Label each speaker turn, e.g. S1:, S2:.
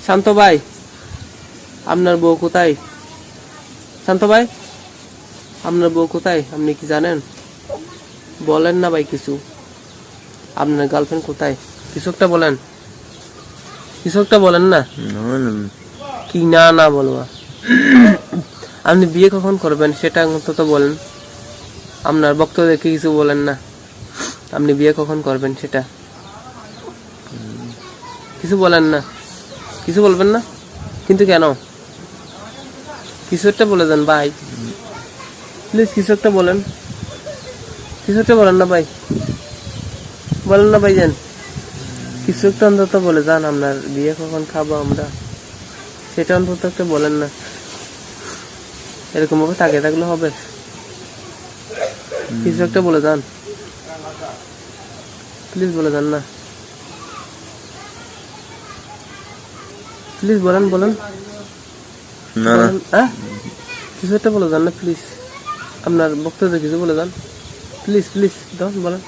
S1: শান্ত ভাই, আপনার বউ কোথায়? শান্ত ভাই, আপনার বউ কোথায় আপনি কি জানেন? বলেন না ভাই কিছু। আপনার গার্লফ্রেন্ড কোথায়? কিছু একটা বলেন, কিছু একটা বলেন না। কি না না বলবো? আপনি বিয়ে কখন করবেন সেটা অন্তত বলেন। আপনার বক্তব্য দেখে কিছু বলেন না। আপনি বিয়ে কখন করবেন সেটা কিছু বলেন না। কিছু বলবেন না কিন্তু কেন? কিছু একটা বলে দেন ভাই, প্লিজ কিছু একটা বলেন। কিছু একটা বলেন না ভাই, বলেন না ভাই যান। কিছু একটা অন্তত বলে যান, আপনার বিয়ে কখন খাবো আমরা সেটা অন্তত একটা বলেন না। এরকম ভাবে তাকিয়ে থাকলে হবে? কিছু একটা বলে যান, প্লিজ বলে যান না, প্লিজ বলেন বলেন। কিছু একটা বলে যান না প্লিজ। আপনার বক্তব্য কিছু বলে যান প্লিজ প্লিজ, বলেন।